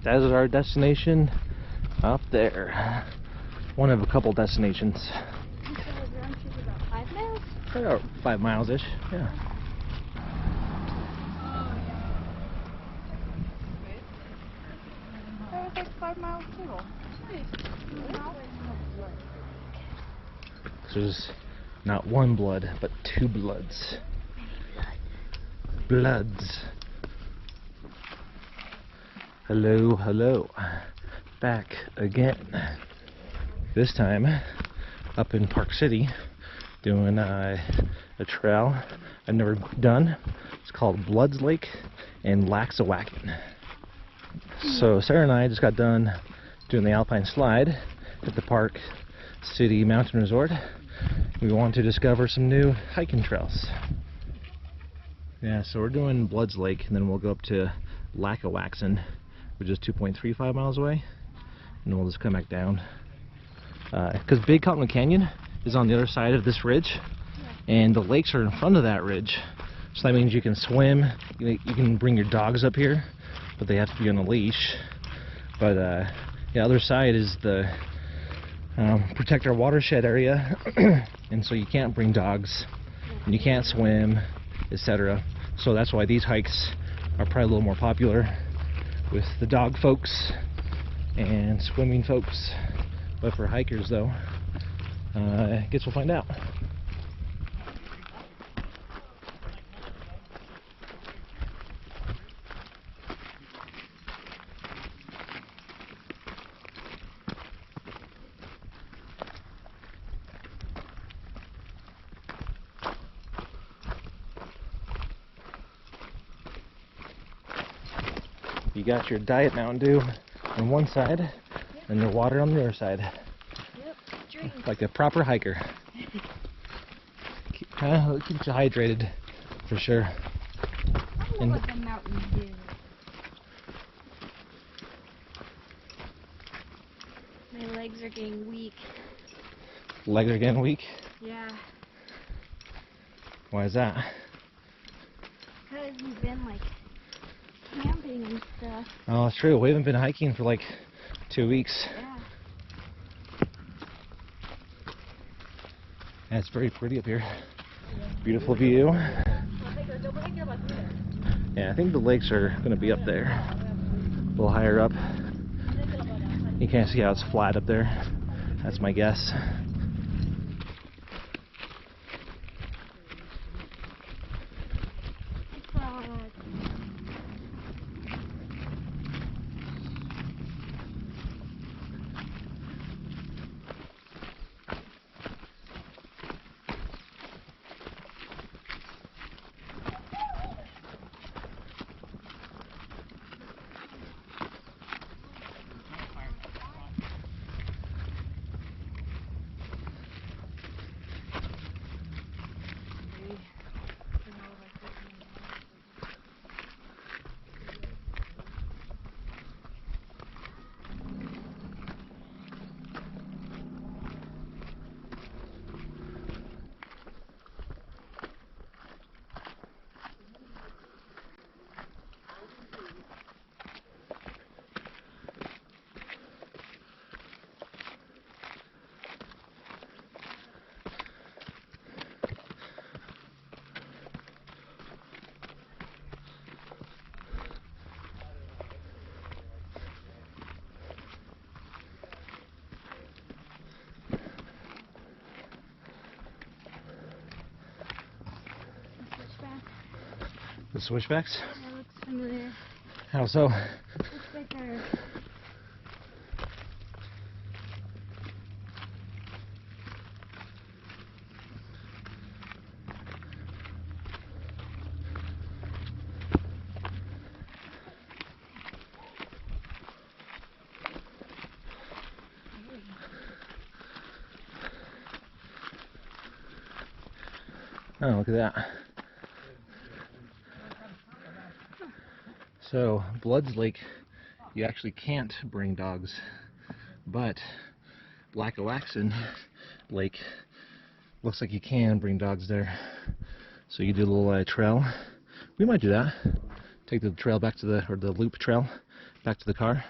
That is our destination up there. One of a couple destinations. You said the round trip is about 5 miles? About 5 miles-ish, yeah. That was like 5 miles total. There's not one blood, but 2 bloods. Bloods. Hello, hello. Back again. This time up in Park City, doing a trail I've never done. It's called Bloods Lake in Lackawaxen. So Sarah and I just got done doing the alpine slide at the Park City Mountain Resort. We want to discover some new hiking trails. Yeah, so we're doing Bloods Lake, and then we'll go up to Lackawaxen, which is 2.35 miles away, and we'll just come back down. Because Big Cottonwood Canyon is on the other side of this ridge, and the lakes are in front of that ridge. So that means you can swim, you can bring your dogs up here, but they have to be on a leash. But the other side is the protect our watershed area, and so you can't bring dogs, and you can't swim, etc. So that's why these hikes are probably a little more popular with the dog folks and swimming folks. But for hikers, though, I guess we'll find out. You got your Diet Mountain Dew on one side, and the water on the other side. Yep, drink. Like a proper hiker. It keeps you hydrated, for sure. I don't know what the Mountain Dew. My legs are getting weak. Legs are getting weak? Yeah. Why is that? Because we've been like camping and stuff. Oh, it's true. We haven't been hiking for like 2 weeks. Yeah. And it's very pretty up here. Beautiful view. Yeah, I think the lakes are going to be up there. A little higher up. You can't see how it's flat up there. That's my guess. The switchbacks? That looks familiar. How so? Looks like our... Oh, look at that. So, Bloods Lake, you actually can't bring dogs, but Lackawaxen Lake looks like you can bring dogs there. So you do a little trail. We might do that. take the trail back to the loop trail back to the car.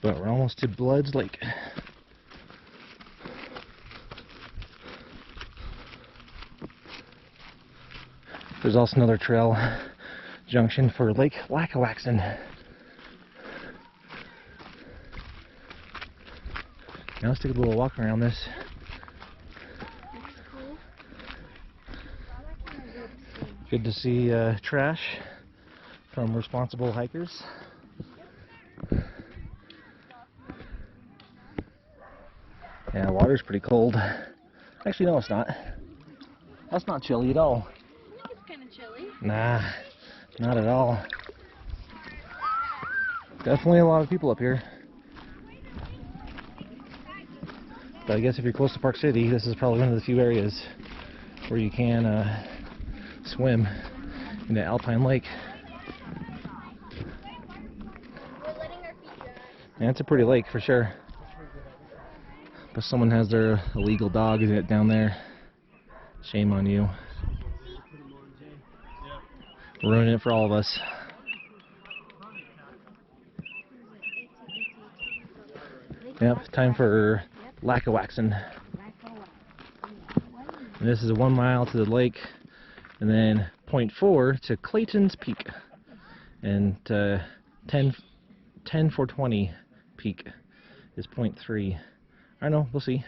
But we're almost to Blood's Lake. There's also another trail junction for Lake Lackawaxen. Now let's take a little walk around this. Good to see trash from responsible hikers. Yeah, water's pretty cold. Actually, no, it's not. That's not chilly at all. I think it's kind of chilly. Nah, not at all. Definitely a lot of people up here. But I guess if you're close to Park City, this is probably one of the few areas where you can swim in the Alpine Lake. We're letting our feet dry. And it's a pretty lake for sure. But someone has their illegal dog down there. Shame on you. Ruining it for all of us. Yep, time for Lackawaxen. And this is 1 mile to the lake, and then 0.4 to Clayton's Peak, and 10,420 peak is 0.3. I know, we'll see.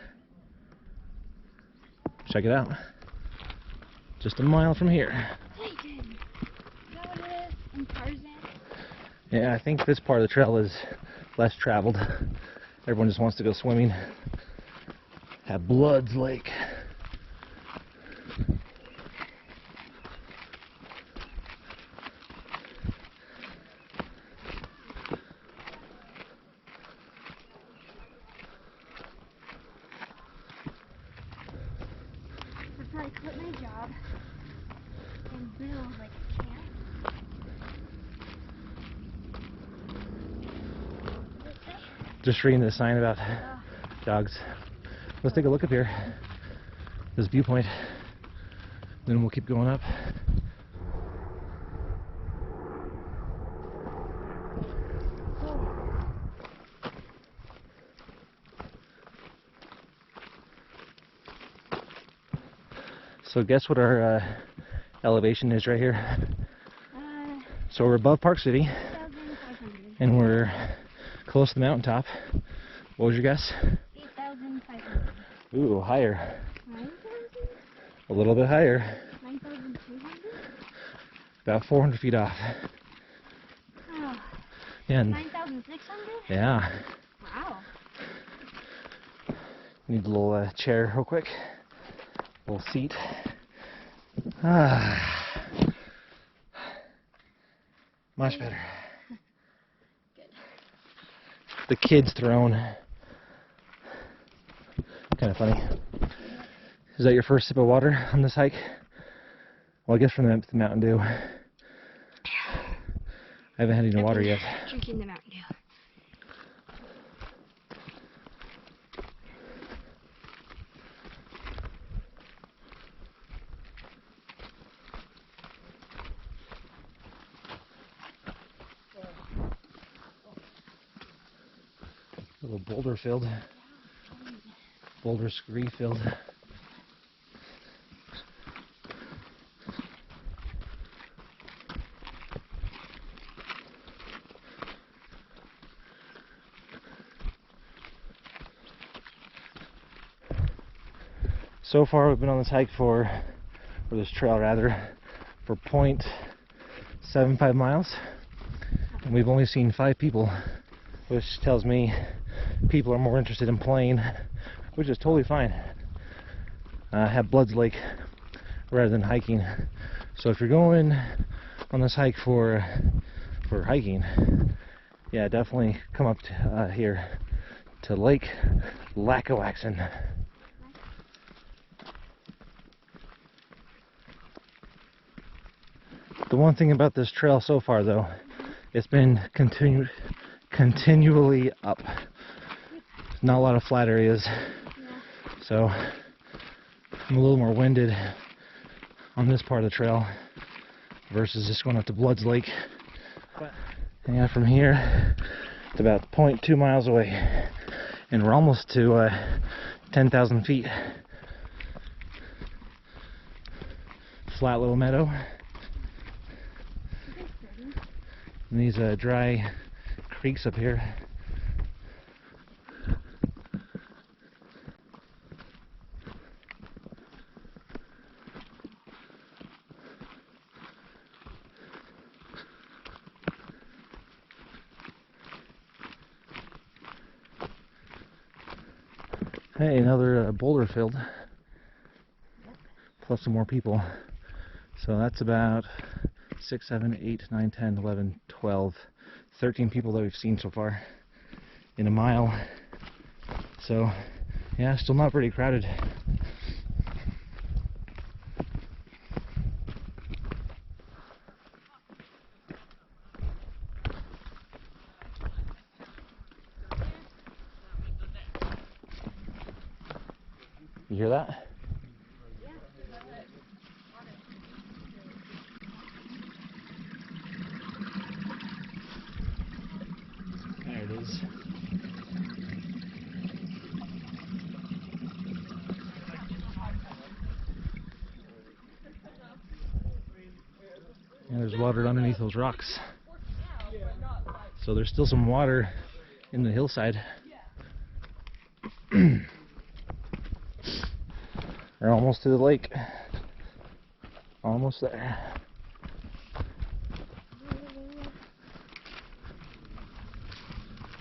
Check it out. Just a mile from here. Clayton. Is that what it is? In Tarzan? Yeah, I think this part of the trail is less traveled. Everyone just wants to go swimming at Blood's Lake. I'd probably quit my job and build like a camp. Just reading the sign about dogs. Let's take a look up here. This viewpoint. Then we'll keep going up. So guess what our elevation is right here? So we're above Park City, 8,500. and we're close to the mountaintop. What was your guess? 8,500. Ooh, higher. 9,000? A little bit higher. 9,200? About 400 feet off. Oh, And 9,600? yeah, Wow. need a little chair real quick. A little seat. Ah, much better. Good. The kid's throne. Kind of funny. Is that your first sip of water on this hike? Well, I guess from the Mountain Dew. I haven't had any water yet. Drinking the Mountain Dew. Little boulder field. Boulder scree field. So far we've been on this hike or this trail rather, for 0.75 miles, and we've only seen 5 people, which tells me people are more interested in playing, which is totally fine. Have Blood's Lake rather than hiking. So if you're going on this hike for hiking, yeah, definitely come up to, here to Lake Lackawaxen. The one thing about this trail so far, though, it's been continually up. Not a lot of flat areas, so I'm a little more winded on this part of the trail versus just going up to Bloods Lake. And yeah, from here it's about 0.2 miles away, and we're almost to 10,000 feet. Flat little meadow. And these dry creeks up here. Hey, another boulder field. Plus some more people. So that's about 6, 7, 8, 9, 10, 11, 12, 13 people that we've seen so far in a mile. So yeah, still not pretty crowded. You hear that? There it is. And there's water underneath those rocks. So there's still some water in the hillside. We're almost to the lake. Almost there.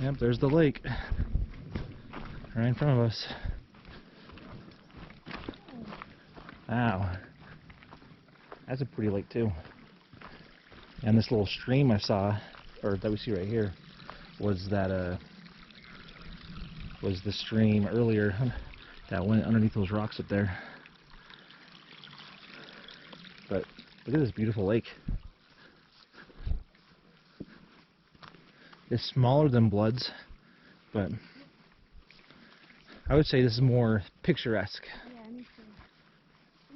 Yep, there's the lake. Right in front of us. Wow. That's a pretty lake too. And this little stream I saw, or that we see right here, was that was the stream earlier that went underneath those rocks up there. But look at this beautiful lake. It's smaller than Bloods, but I would say this is more picturesque. Yeah, me too.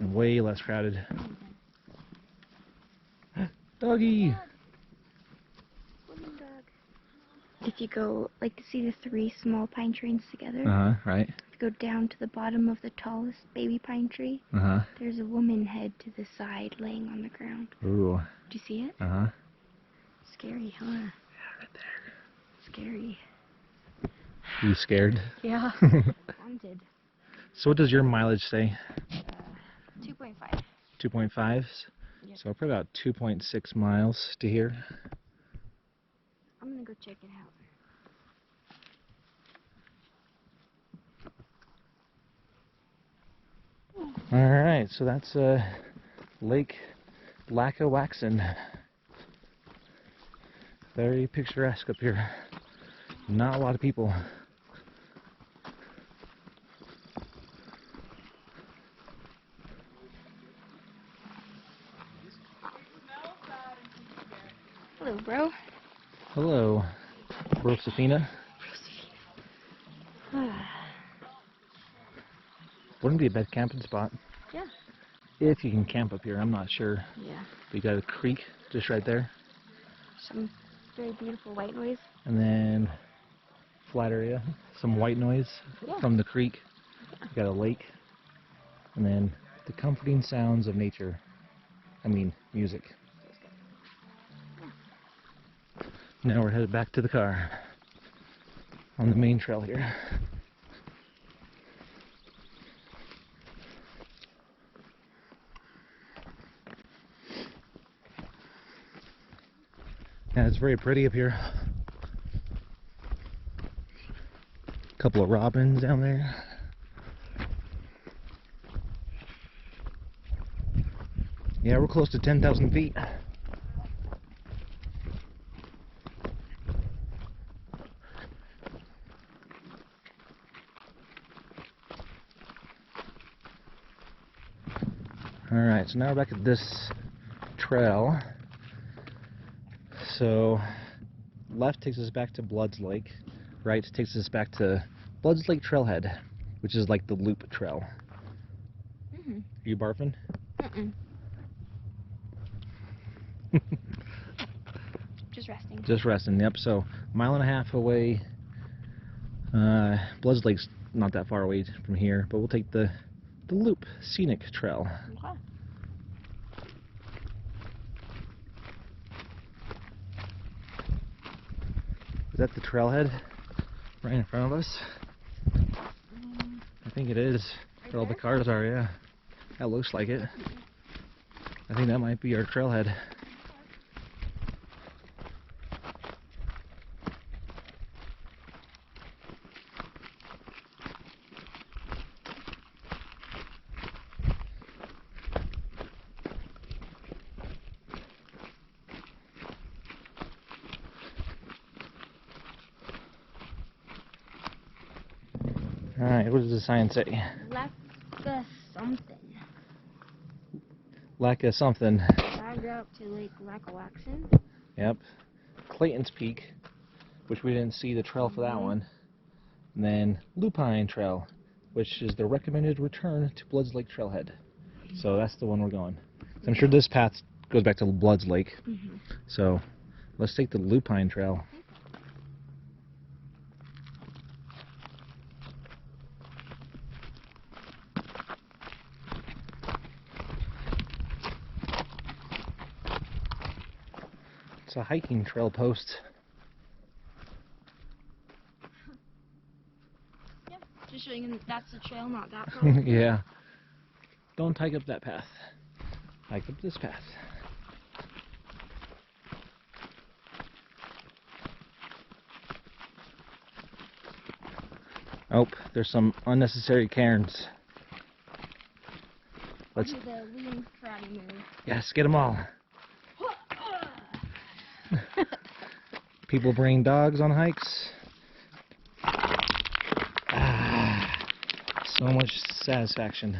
And way less crowded. Doggy! Woman dog. If you go, like, to see the 3 small pine trees together, Right. if you go down to the bottom of the tallest baby pine tree, there's a woman head to the side laying on the ground. Ooh. Do you see it? Scary, huh? Yeah, right there. Scary. You scared? Yeah. Haunted. So what does your mileage say? 2.5. 2.5? Yep. So probably about 2.6 miles to here. I'm gonna go check it out. Alright, so that's Lake Lackawaxen. Very picturesque up here. Not a lot of people. Hello, bro. Hello, Rosefina. Wouldn't be a bad camping spot. Yeah. If you can camp up here, I'm not sure. Yeah. We got a creek just right there. Some very beautiful white noise. And then flat area, some white noise from the creek. Yeah. We got a lake. And then the comforting sounds of nature. I mean, music. Now we're headed back to the car on the main trail here. Yeah, it's very pretty up here. A couple of robins down there. Yeah, we're close to 10,000 feet. Alright, so now we're back at this trail. So, left takes us back to Bloods Lake. Right takes us back to Bloods Lake Trailhead, which is like the loop trail. Are you barfing? Just resting. Just resting, yep. So, 1.5 miles away. Bloods Lake's not that far away from here, but we'll take the loop, scenic trail. Okay. Is that the trailhead right in front of us? I think it is. Right Where all the there? cars are, yeah. That looks like it. I think that might be our trailhead. Alright, what does the sign say? Lacka something. Lacka something. Dragged out to Lake Lackawaxen. Yep. Clayton's Peak, which we didn't see the trail for that one. And then Lupine Trail, which is the recommended return to Bloods Lake Trailhead. So that's the one we're going. So I'm sure this path goes back to Bloods Lake. So let's take the Lupine Trail. It's a hiking trail post. Yep. Just showing them that's the trail, not that road. Yeah. Don't hike up that path. Hike up this path. Oh, there's some unnecessary cairns. Let's. Do the lean karate move. Yes, get them all. People bring dogs on hikes. Ah, so much satisfaction.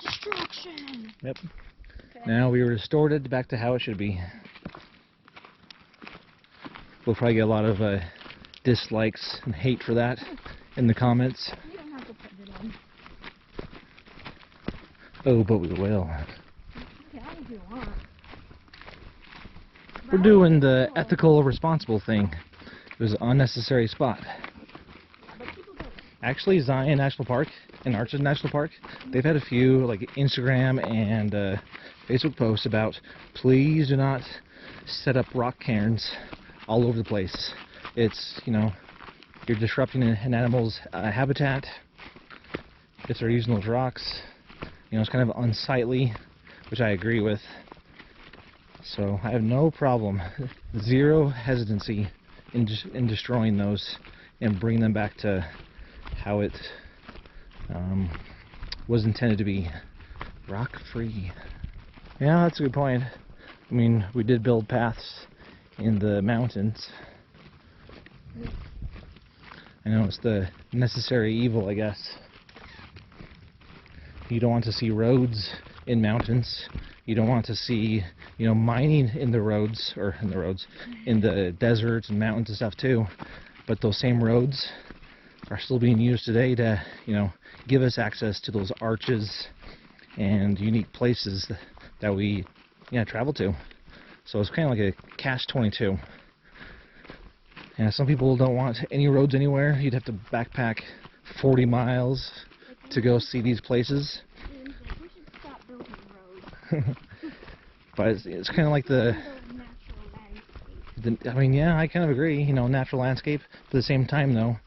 Destruction. Yep. Okay. Now we restored it back to how it should be. We'll probably get a lot of dislikes and hate for that in the comments. You don't have to put it on. Oh, but we will. Yeah, if you want. We're doing the ethical, responsible thing. It was an unnecessary spot. But people don't. Actually, Zion National Park and Arches National Park, they've had a few like Instagram and Facebook posts about please do not set up rock cairns all over the place. It's, you know, you're disrupting an animal's habitat. If they're using those rocks, you know, it's kind of unsightly, which I agree with. So I have no problem, zero hesitancy in destroying those and bringing them back to how it was intended to be, rock-free. Yeah, that's a good point. I mean, we did build paths in the mountains. I know it's the necessary evil, I guess. You don't want to see roads in mountains. You don't want to see, you know, mining in the roads, or in the deserts and mountains and stuff too. But those same roads are still being used today to, you know, give us access to those arches and unique places that we, travel to. So it's kind of like a catch-22. And some people don't want any roads anywhere. You'd have to backpack 40 miles to go see these places. We should stop building roads. But it's kind of like Natural landscape. I mean, yeah, I kind of agree, you know, natural landscape. But at the same time, though,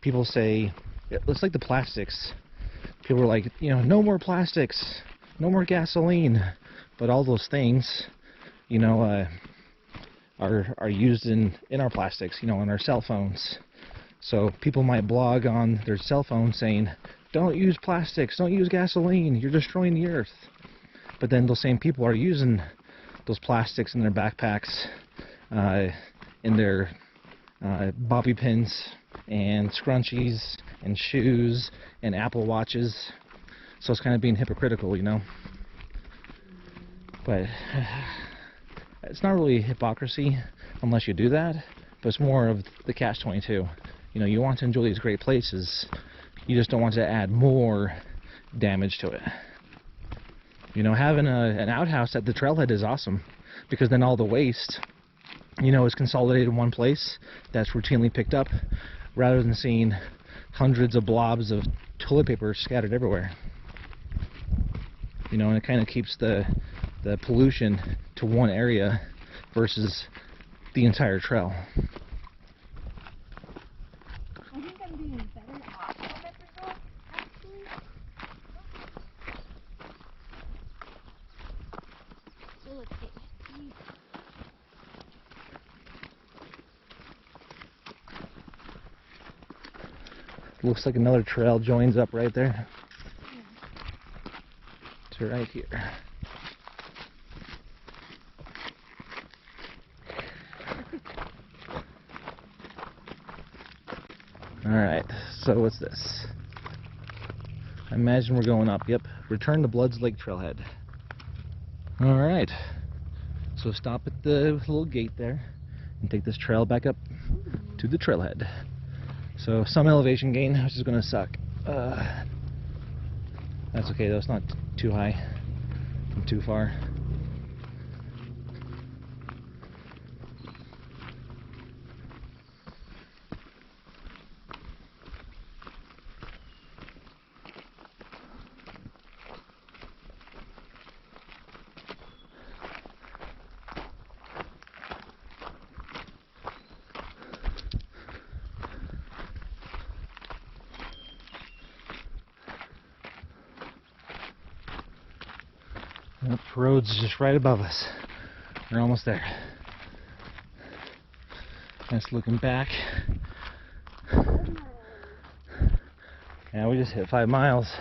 people say, it's like the plastics. People are like, you know, no more plastics, no more gasoline. But all those things, you know, are used in our plastics, you know, in our cell phones. So people might blog on their cell phone saying, don't use plastics, don't use gasoline, you're destroying the earth. But then those same people are using those plastics in their backpacks, in their bobby pins and scrunchies and shoes and Apple Watches. So it's kind of being hypocritical, you know. But it's not really hypocrisy unless you do that, but it's more of the catch-22. You know, you want to enjoy these great places. You just don't want to add more damage to it. You know, having an outhouse at the trailhead is awesome, because then all the waste, you know, is consolidated in one place that's routinely picked up, rather than seeing hundreds of blobs of toilet paper scattered everywhere. You know, and it kind of keeps the pollution to one area versus the entire trail. I think I'm doing better off that result, actually. So let's get my teeth. Looks like another trail joins up right there. To right here. Alright, so what's this? I imagine we're going up. Yep, return to Bloods Lake Trailhead. Alright, so stop at the little gate there and take this trail back up to the trailhead. So some elevation gain, which is going to suck. That's okay though, it's not too high and too far. Yep, the road's just right above us. We're almost there. Just looking back. Yeah, we just hit 5 miles.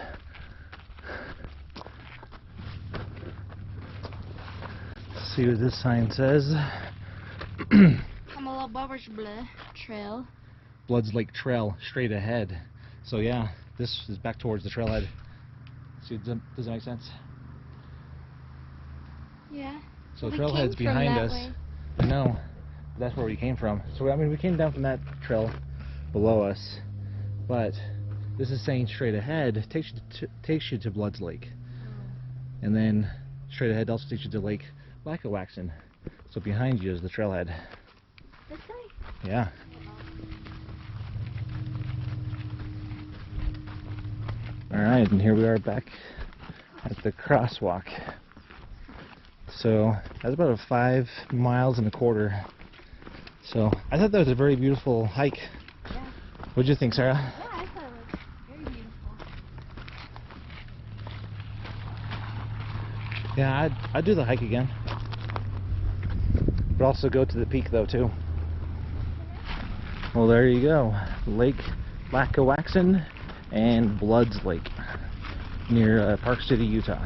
Let's see what this sign says. Trail. Bloods Lake Trail, straight ahead. So yeah, this is back towards the trailhead. See, does that make sense? Yeah. So We trailhead's came from behind that us. way. I know. That's where we came from. So I mean, we came down from that trail below us, but this is saying straight ahead takes you to Bloods Lake, and then straight ahead also takes you to Lake Lackawaxen. So behind you is the trailhead. This way? Yeah. All right, and here we are back at the crosswalk. So that's about a 5 miles and a quarter. So I thought that was a very beautiful hike. Yeah. What'd you think, Sarah? Yeah, I thought it was very beautiful. Yeah, I'd do the hike again. But also go to the peak though too. Well, there you go. Lake Lackawaxen and Bloods Lake near Park City, Utah.